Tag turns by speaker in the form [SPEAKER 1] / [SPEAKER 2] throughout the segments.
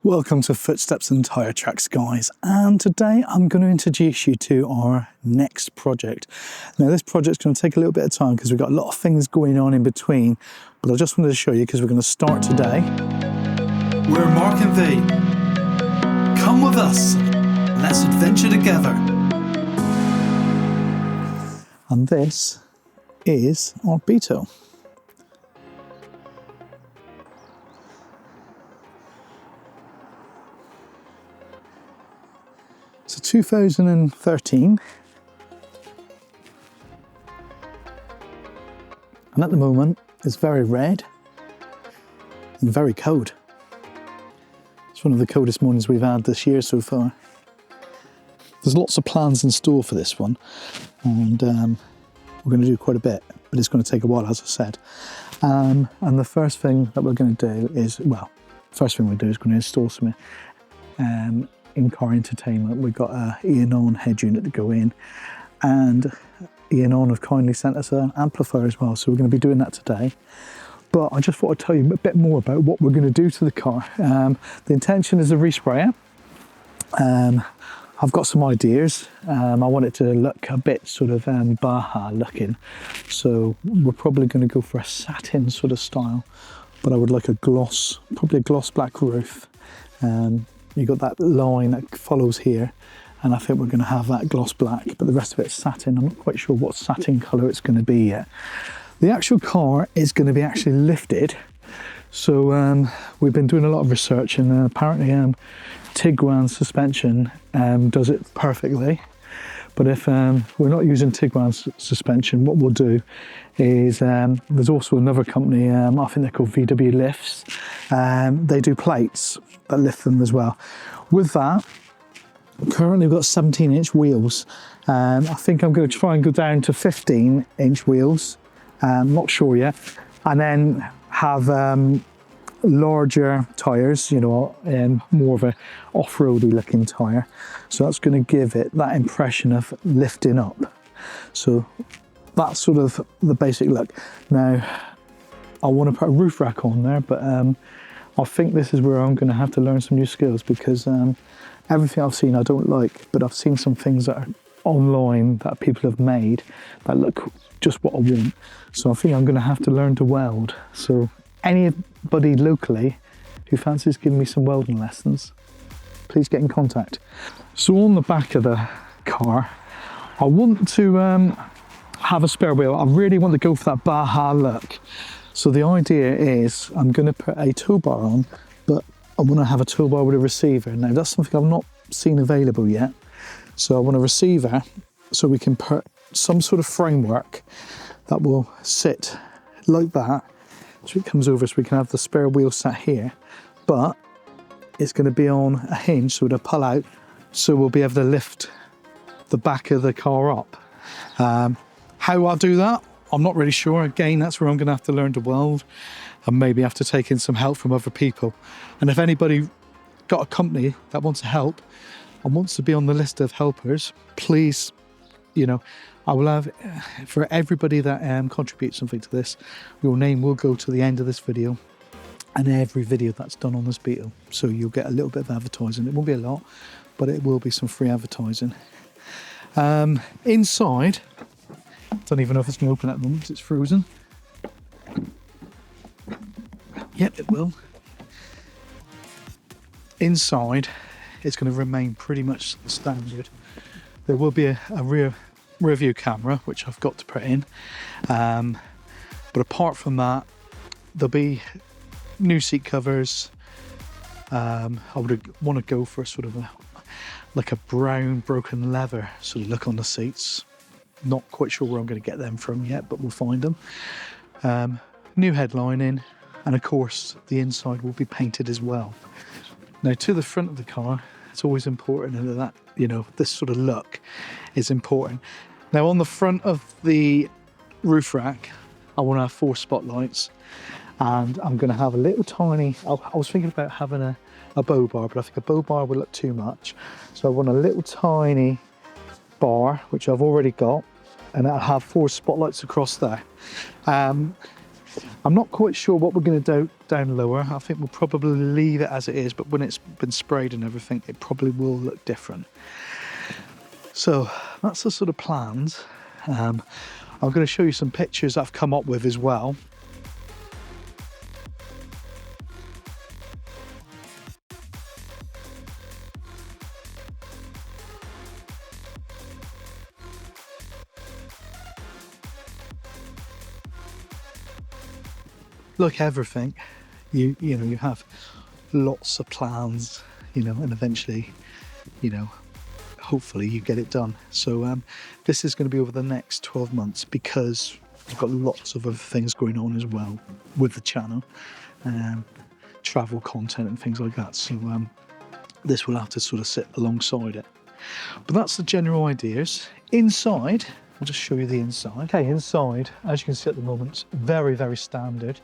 [SPEAKER 1] Welcome to Footsteps and Tyretracks, guys, and today I'm going to introduce you to our next project. Now this project's going to take a little bit of time because we've got a lot of things going on in between, but I just wanted to show you because we're going to start today.
[SPEAKER 2] We're Mark and V. Come with us, let's adventure together.
[SPEAKER 1] And this is our Beetle. It's a 2013, and at the moment it's very red and very cold. It's one of the coldest mornings we've had this year so far. There's lots of plans in store for this one, and we're going to do quite a bit, but it's going to take a while, as I said. And the first thing that we're going to do is, well, first thing we do is going to install some in-car entertainment. We've got a Ian head unit to go in, and Ian have kindly sent us an amplifier as well, so we're going to be doing that today. But I just thought I'd tell you a bit more about what we're going to do to the car. The intention is a resprayer. I've got some ideas. I want it to look a bit sort of Baja looking, so we're probably going to go for a satin sort of style, but I would like a gloss, probably a gloss black roof. You've got that line that follows here, and I think we're going to have that gloss black, but the rest of it's satin. I'm not quite sure what satin colour it's going to be yet. The actual car is going to be actually lifted, so we've been doing a lot of research, and apparently Tiguan suspension does it perfectly. But if we're not using Tiguan suspension, what we'll do is, there's also another company, I think they're called VW Lifts. They do plates that lift them as well. With that, currently we've got 17-inch wheels. I think I'm going to try and go down to 15-inch wheels. Not sure yet. And then have larger tyres, you know, more of a off-roady looking tyre. So that's going to give it that impression of lifting up. So that's sort of the basic look. Now, I want to put a roof rack on there, but I think this is where I'm going to have to learn some new skills, because everything I've seen I don't like, but I've seen some things that are online that people have made that look just what I want. So I think I'm going to have to learn to weld. So anybody locally who fancies giving me some welding lessons, please get in contact. So on the back of the car, I want to have a spare wheel. I really want to go for that Baja look. So the idea is I'm going to put a tow bar on, but I want to have a tow bar with a receiver. Now that's something I've not seen available yet. So I want a receiver so we can put some sort of framework that will sit like that. So it comes over, so we can have the spare wheel sat here, but it's going to be on a hinge, so it'll pull out, so we'll be able to lift the back of the car up. How I'll do that, I'm not really sure. Again, that's where I'm going to have to learn to weld, and maybe have to take in some help from other people. And if anybody got a company that wants to help and wants to be on the list of helpers, please, you know, I will have, for everybody that contributes something to this, your name will go to the end of this video and every video that's done on this Beetle. So you'll get a little bit of advertising. It won't be a lot, but it will be some free advertising. Inside, don't even know if it's going to open at the moment because it's frozen. Yep, it will. Inside, it's going to remain pretty much standard. There will be a rear view camera, which I've got to put in, but apart from that, there'll be new seat covers. I would want to go for a sort of like a brown broken leather sort of look on the seats. Not quite sure where I'm going to get them from yet, but we'll find them. New headlining, and of course the inside will be painted as well. Now to the front of the car, it's always important that, you know, this sort of look is important. Now on the front of the roof rack, I want to have 4 spotlights, and I'm going to have a little tiny, I was thinking about having a bow bar, but I think a bow bar would look too much. So I want a little tiny bar, which I've already got, and I'll have 4 spotlights across there. I'm not quite sure what we're going to do down lower. I think we'll probably leave it as it is, but when it's been sprayed and everything, it probably will look different. So that's the sort of plans. I'm going to show you some pictures I've come up with as well. Like everything, you know, you have lots of plans, you know, and eventually, you know, hopefully you get it done. So this is going to be over the next 12 months because we've got lots of other things going on as well with the channel, travel content and things like that. So this will have to sort of sit alongside it. But that's the general ideas. Inside, I'll just show you the inside. Okay, inside, as you can see at the moment, it's very, very standard.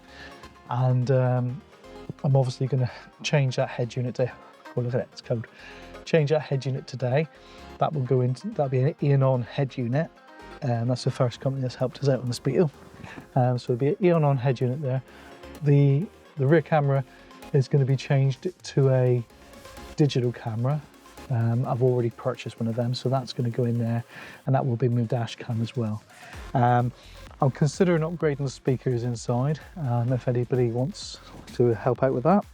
[SPEAKER 1] And I'm obviously going to change that head unit to, oh look at it, it's cold. Change that head unit today. That will go into, that'll be an Eon head unit. And that's the first company that's helped us out on this Beetle. So it'll be an Eon head unit there. The rear camera is going to be changed to a digital camera. I've already purchased one of them, so that's going to go in there, and that will be my dash cam as well. I'm considering upgrading the speakers inside, if anybody wants to help out with that.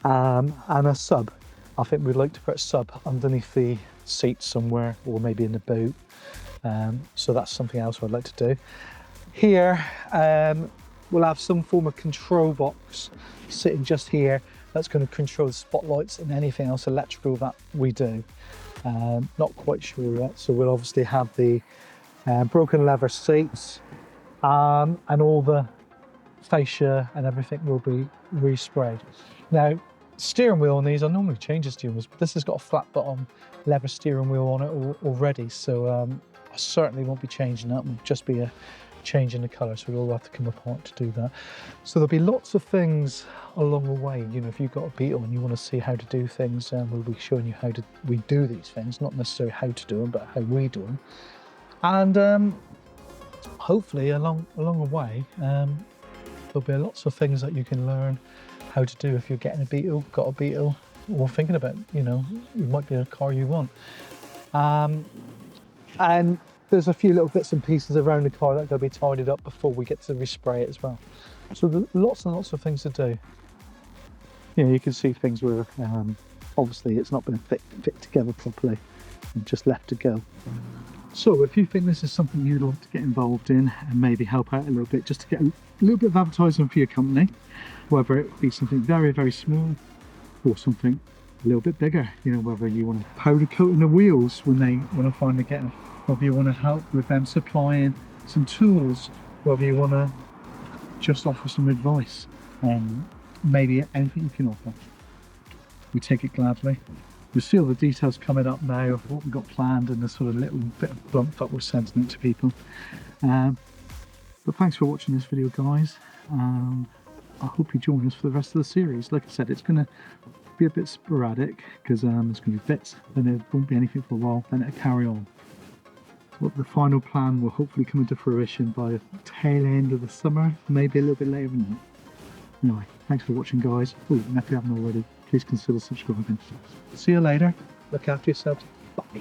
[SPEAKER 1] And a sub. I think we'd like to put a sub underneath the seat somewhere, or maybe in the boot. So that's something else I'd like to do. Here, we'll have some form of control box sitting just here. That's going to control the spotlights and anything else electrical that we do. Not quite sure yet. So we'll obviously have the broken leather seats, and all the fascia and everything will be resprayed. Now, steering wheel on these, I normally change the steering wheels, but this has got a flat bottom leather steering wheel on it already. So I certainly won't be changing that. It will just be a change in the colour, so we'll all have to come apart to do that. So there'll be lots of things along the way. You know, if you've got a Beetle and you want to see how to do things, we'll be showing you how we do these things, not necessarily how to do them, but how we do them. And hopefully along the way, there'll be lots of things that you can learn how to do if you're getting a Beetle, got a Beetle, or thinking about, you know, it might be a car you want. And there's a few little bits and pieces around the car that are going to be tidied up before we get to respray it as well. So there's lots and lots of things to do. You know, you can see things where obviously it's not been fit together properly and just left to go. So if you think this is something you'd like to get involved in and maybe help out a little bit, just to get a little bit of advertising for your company, whether it be something very, very small or something a little bit bigger, you know, whether you want to powder coating the wheels when I finally get them, whether you want to help with them supplying some tools, whether you want to just offer some advice, and maybe anything you can offer, we take it gladly. You'll see all the details coming up now of what we've got planned and the sort of little bit of bump that we're sending it to people. But thanks for watching this video, guys. I hope you join us for the rest of the series. Like I said, it's going to be a bit sporadic because there's going to be bits, then there won't be anything for a while, then it'll carry on. So the final plan will hopefully come into fruition by the tail end of the summer, maybe a little bit later than that. Anyway, thanks for watching, guys. Oh, and if you haven't already, please consider subscribing. See you later. Look after yourselves. Bye.